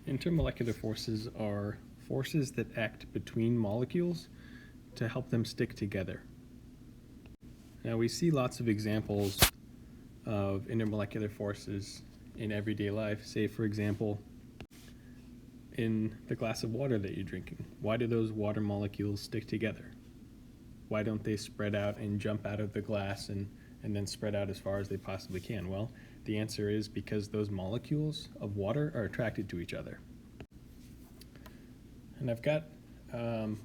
Intermolecular forces are forces that act between molecules to help them stick together. Now, we see lots of examples of intermolecular forces in everyday life. Say, for example, in the glass of water that you're drinking. Why do those water molecules stick together? Why don't they spread out and jump out of the glass and then spread out as far as they possibly can? Well, the answer is because those molecules of water are attracted to each other. And I've got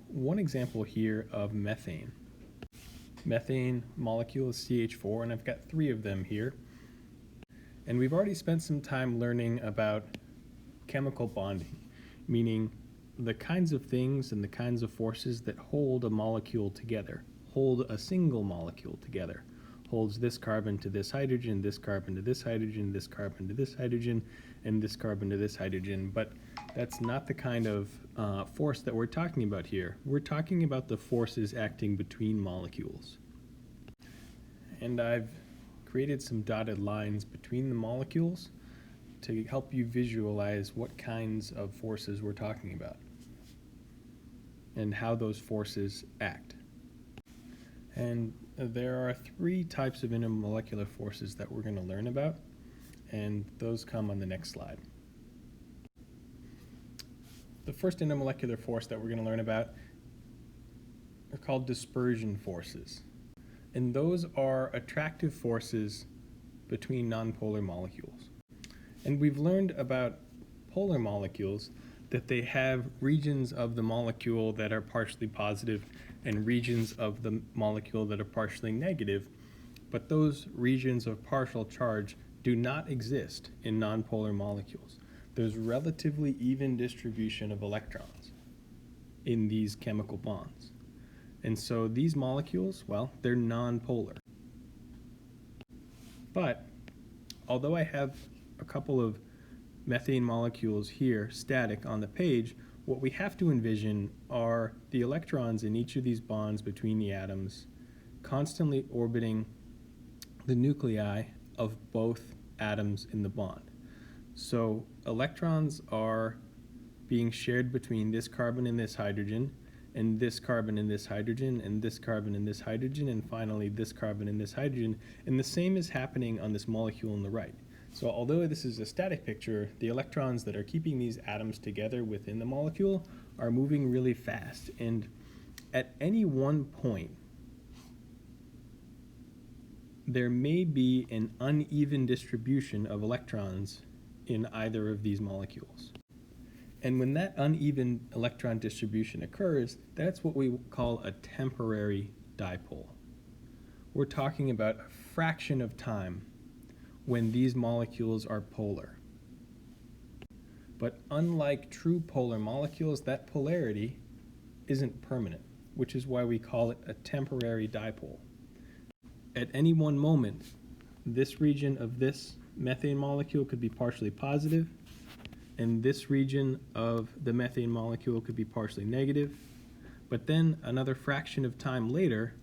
one example here of methane. Methane molecule is CH4, and I've got 3 of them here. And we've already spent some time learning about chemical bonding, meaning the kinds of things and the kinds of forces that hold a molecule together, hold a single molecule together, holds this carbon to this hydrogen, this carbon to this hydrogen, this carbon to this hydrogen, and this carbon to this hydrogen. But that's not the kind of force that we're talking about here. We're talking about the forces acting between molecules. And I've created some dotted lines between the molecules to help you visualize what kinds of forces we're talking about and how those forces act. And there are 3 types of intermolecular forces that we're going to learn about, and those come on the next slide. The first intermolecular force that we're going to learn about are called dispersion forces. And those are attractive forces between nonpolar molecules. And we've learned about polar molecules that they have regions of the molecule that are partially positive and regions of the molecule that are partially negative, but those regions of partial charge do not exist in nonpolar molecules. There's relatively even distribution of electrons in these chemical bonds. And so these molecules, well, they're nonpolar. But although I have a couple of methane molecules here static on the page, what we have to envision are the electrons in each of these bonds between the atoms constantly orbiting the nuclei of both atoms in the bond. So electrons are being shared between this carbon and this hydrogen, and this carbon and this hydrogen, and this carbon and this hydrogen, and finally this carbon and this hydrogen. And the same is happening on this molecule on the right. So although this is a static picture, the electrons that are keeping these atoms together within the molecule are moving really fast. And at any one point, there may be an uneven distribution of electrons in either of these molecules. And when that uneven electron distribution occurs, that's what we call a temporary dipole. We're talking about a fraction of time when these molecules are polar. But unlike true polar molecules, that polarity isn't permanent, which is why we call it a temporary dipole. At any one moment, this region of this methane molecule could be partially positive, and this region of the methane molecule could be partially negative. But then another fraction of time later,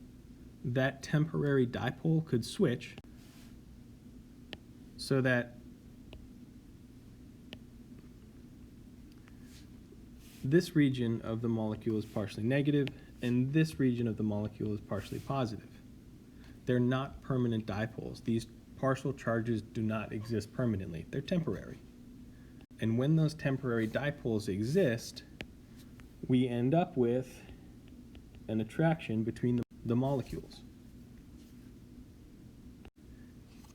that temporary dipole could switch so that this region of the molecule is partially negative and this region of the molecule is partially positive. They're not permanent dipoles. These partial charges do not exist permanently. They're temporary. And when those temporary dipoles exist, we end up with an attraction between the molecules.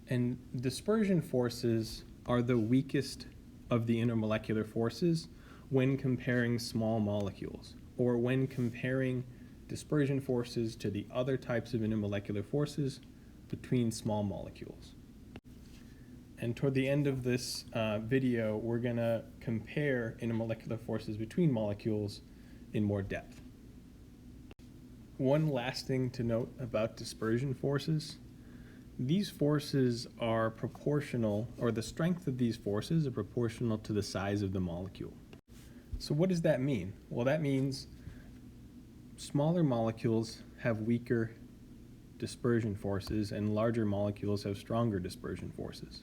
And dispersion forces are the weakest of the intermolecular forces when comparing small molecules, or when comparing dispersion forces to the other types of intermolecular forces between small molecules. And toward the end of this video, we're going to compare intermolecular forces between molecules in more depth. One last thing to note about dispersion forces. These forces are proportional, or the strength of these forces are proportional to the size of the molecule. So what does that mean? Well, that means smaller molecules have weaker dispersion forces and larger molecules have stronger dispersion forces.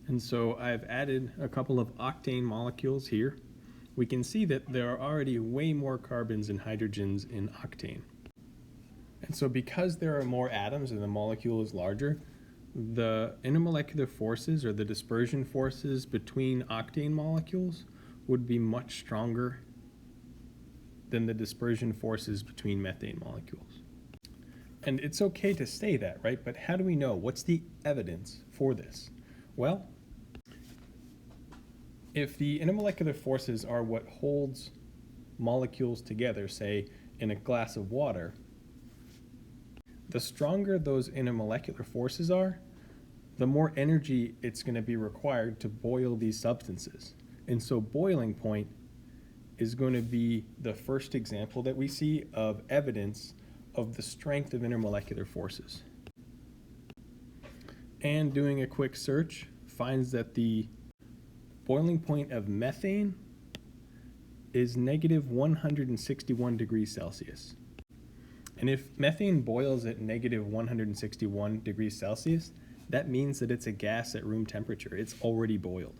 And so I've added a couple of octane molecules here. We can see that there are already way more carbons and hydrogens in octane. And so because there are more atoms and the molecule is larger, the intermolecular forces or the dispersion forces between octane molecules would be much stronger than the dispersion forces between methane molecules. And it's okay to say that, right? But how do we know? What's the evidence for this? Well, if the intermolecular forces are what holds molecules together, say in a glass of water, the stronger those intermolecular forces are, the more energy it's going to be required to boil these substances. And so boiling point is going to be the first example that we see of evidence of the strength of intermolecular forces. And doing a quick search finds that the boiling point of methane is negative 161 degrees Celsius. And if methane boils at negative 161 degrees Celsius, that means that it's a gas at room temperature. It's already boiled.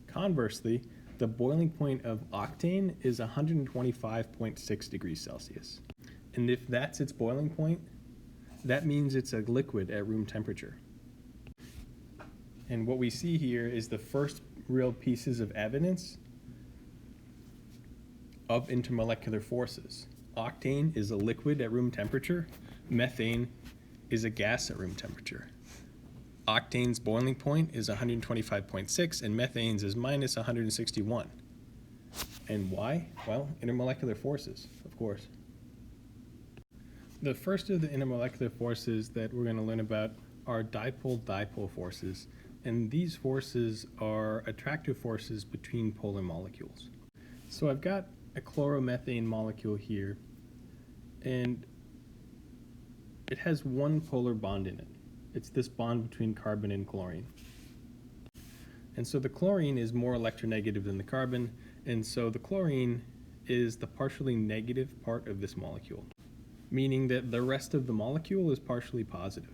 Conversely, the boiling point of octane is 125.6 degrees Celsius. And if that's its boiling point, that means it's a liquid at room temperature. And what we see here is the first real pieces of evidence of intermolecular forces. Octane is a liquid at room temperature. Methane is a gas at room temperature. Octane's boiling point is 125.6 and methane's is minus 161. And why? Well, intermolecular forces, of course. The first of the intermolecular forces that we're going to learn about are dipole-dipole forces. And these forces are attractive forces between polar molecules. So I've got a chloromethane molecule here, and it has one polar bond in it. It's this bond between carbon and chlorine. And so the chlorine is more electronegative than the carbon, and so the chlorine is the partially negative part of this molecule, meaning that the rest of the molecule is partially positive.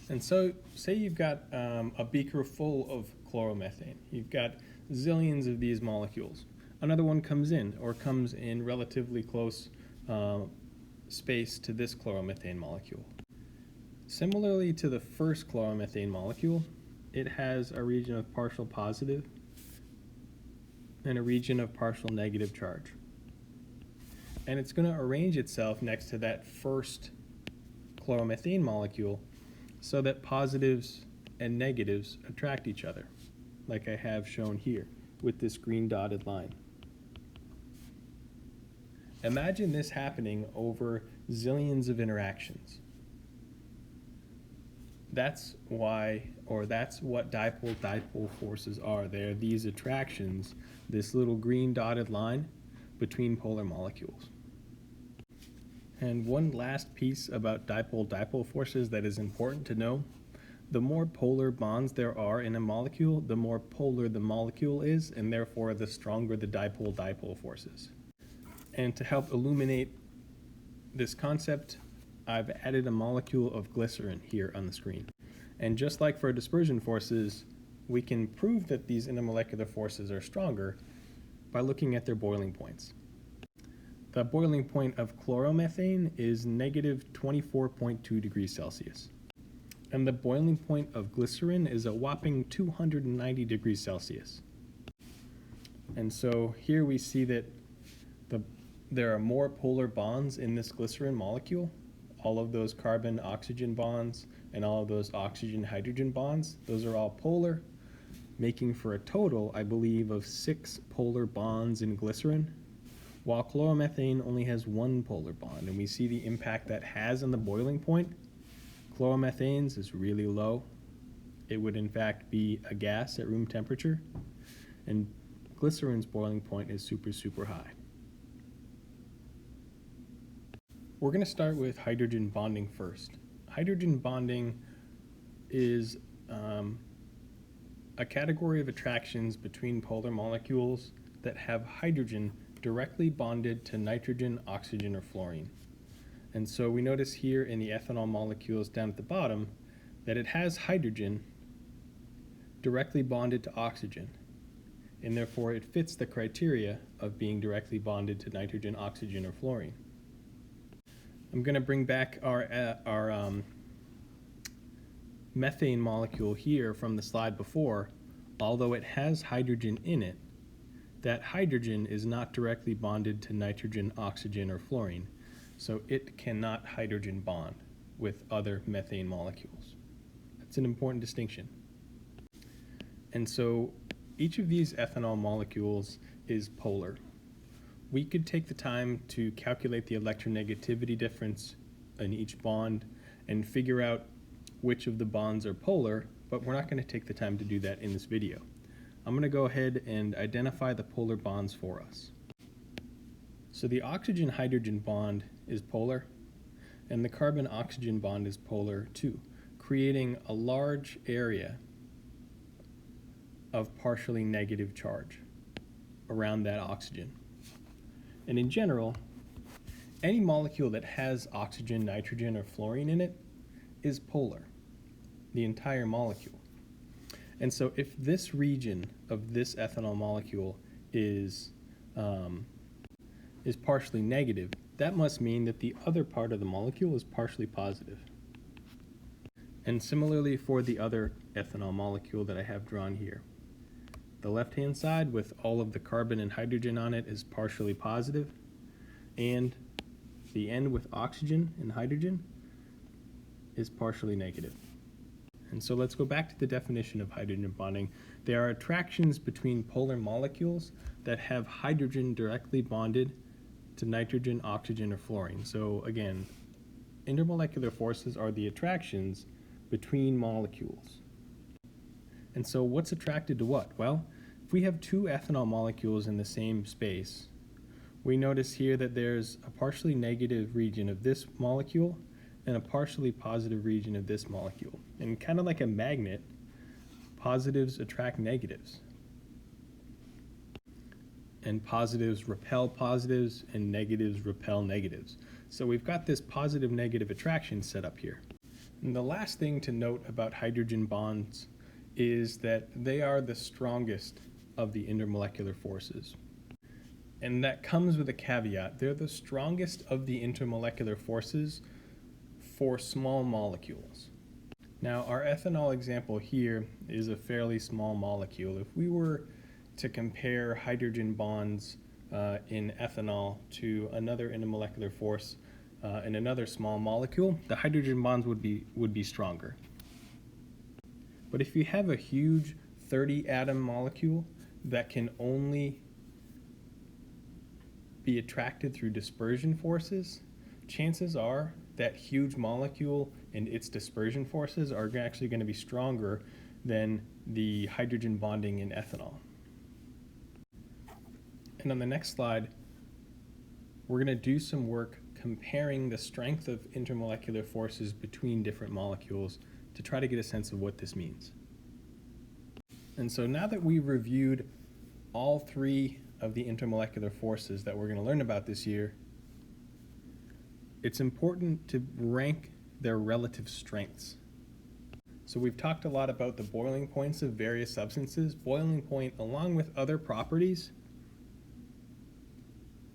And so say you've got a beaker full of chloromethane. You've got zillions of these molecules. Another one comes in relatively close space to this chloromethane molecule. Similarly to the first chloromethane molecule, it has a region of partial positive and a region of partial negative charge. And it's going to arrange itself next to that first chloromethane molecule so that positives and negatives attract each other, like I have shown here with this green dotted line. Imagine this happening over zillions of interactions. That's what dipole-dipole forces are. They're these attractions, this little green dotted line between polar molecules. And one last piece about dipole-dipole forces that is important to know: the more polar bonds there are in a molecule, the more polar the molecule is, and therefore the stronger the dipole-dipole forces. And to help illuminate this concept, I've added a molecule of glycerin here on the screen. And just like for dispersion forces, we can prove that these intermolecular forces are stronger by looking at their boiling points. The boiling point of chloromethane is negative 24.2 degrees Celsius. And the boiling point of glycerin is a whopping 290 degrees Celsius. And so here we see that there are more polar bonds in this glycerin molecule. All of those carbon-oxygen bonds and all of those oxygen-hydrogen bonds, those are all polar, making for a total, I believe, of 6 polar bonds in glycerin, while chloromethane only has 1 polar bond. And we see the impact that has on the boiling point. Chloromethane's is really low. It would in fact be a gas at room temperature, and glycerin's boiling point is super, super high. We're going to start with hydrogen bonding first. Hydrogen bonding is a category of attractions between polar molecules that have hydrogen directly bonded to nitrogen, oxygen, or fluorine. And so we notice here in the ethanol molecules down at the bottom that it has hydrogen directly bonded to oxygen, and therefore it fits the criteria of being directly bonded to nitrogen, oxygen, or fluorine. I'm going to bring back our methane molecule here from the slide before. Although it has hydrogen in it, that hydrogen is not directly bonded to nitrogen, oxygen, or fluorine, so it cannot hydrogen bond with other methane molecules. That's an important distinction. And so each of these ethanol molecules is polar. We could take the time to calculate the electronegativity difference in each bond and figure out which of the bonds are polar, but we're not going to take the time to do that in this video. I'm going to go ahead and identify the polar bonds for us. So the oxygen-hydrogen bond is polar, and the carbon-oxygen bond is polar too, creating a large area of partially negative charge around that oxygen. And in general, any molecule that has oxygen, nitrogen, or fluorine in it is polar, the entire molecule. And so if this region of this ethanol molecule is partially negative, that must mean that the other part of the molecule is partially positive. And similarly for the other ethanol molecule that I have drawn here. The left-hand side with all of the carbon and hydrogen on it is partially positive, and the end with oxygen and hydrogen is partially negative. And so let's go back to the definition of hydrogen bonding. There are attractions between polar molecules that have hydrogen directly bonded to nitrogen, oxygen, or fluorine. So again, intermolecular forces are the attractions between molecules. And so what's attracted to what? Well, if we have two ethanol molecules in the same space, we notice here that there's a partially negative region of this molecule and a partially positive region of this molecule. And kind of like a magnet, positives attract negatives. And positives repel positives, and negatives repel negatives. So we've got this positive-negative attraction set up here. And the last thing to note about hydrogen bonds is that they are the strongest of the intermolecular forces. And that comes with a caveat. They're the strongest of the intermolecular forces for small molecules. Now, our ethanol example here is a fairly small molecule. If we were to compare hydrogen bonds in ethanol to another intermolecular force in another small molecule, the hydrogen bonds would be stronger. But if you have a huge 30-atom molecule that can only be attracted through dispersion forces, chances are that huge molecule and its dispersion forces are actually going to be stronger than the hydrogen bonding in ethanol. And on the next slide, we're going to do some work comparing the strength of intermolecular forces between different molecules to try to get a sense of what this means. And so now that we've reviewed all three of the intermolecular forces that we're going to learn about this year, it's important to rank their relative strengths. So we've talked a lot about the boiling points of various substances. Boiling point, along with other properties,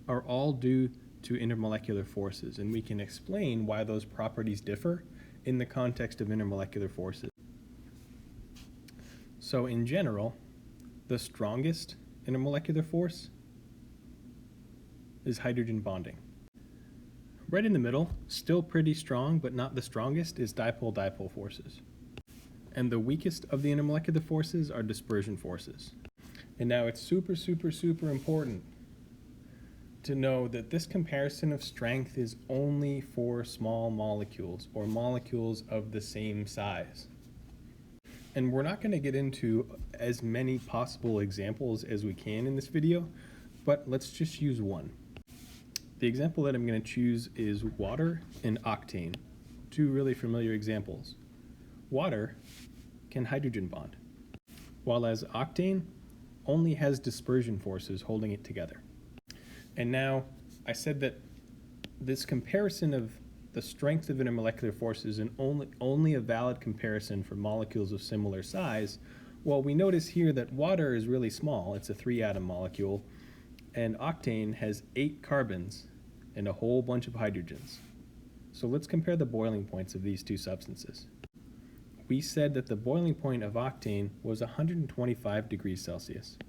are all due to intermolecular forces, and we can explain why those properties differ in the context of intermolecular forces. So in general, the strongest intermolecular force is hydrogen bonding. Right in the middle, still pretty strong, but not the strongest, is dipole-dipole forces. And the weakest of the intermolecular forces are dispersion forces. And now it's super, super, super important to know that this comparison of strength is only for small molecules or molecules of the same size. And we're not going to get into as many possible examples as we can in this video, but let's just use one. The example that I'm going to choose is water and octane, two really familiar examples. Water can hydrogen bond, while as octane only has dispersion forces holding it together. And now, I said that this comparison of the strength of intermolecular forces is only a valid comparison for molecules of similar size. Well, we notice here that water is really small. It's a 3-atom molecule, and octane has 8 carbons and a whole bunch of hydrogens. So let's compare the boiling points of these two substances. We said that the boiling point of octane was 125 degrees Celsius.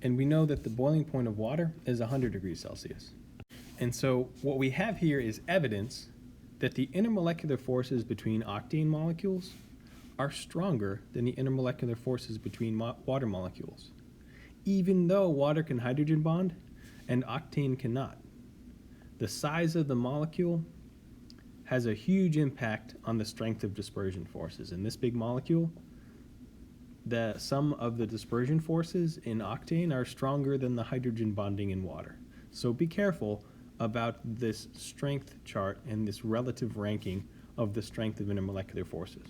And we know that the boiling point of water is 100 degrees Celsius. And so what we have here is evidence that the intermolecular forces between octane molecules are stronger than the intermolecular forces between water molecules, even though water can hydrogen bond and octane cannot. The size of the molecule has a huge impact on the strength of dispersion forces. In this big molecule, the sum of the dispersion forces in octane are stronger than the hydrogen bonding in water. So be careful about this strength chart and this relative ranking of the strength of intermolecular forces.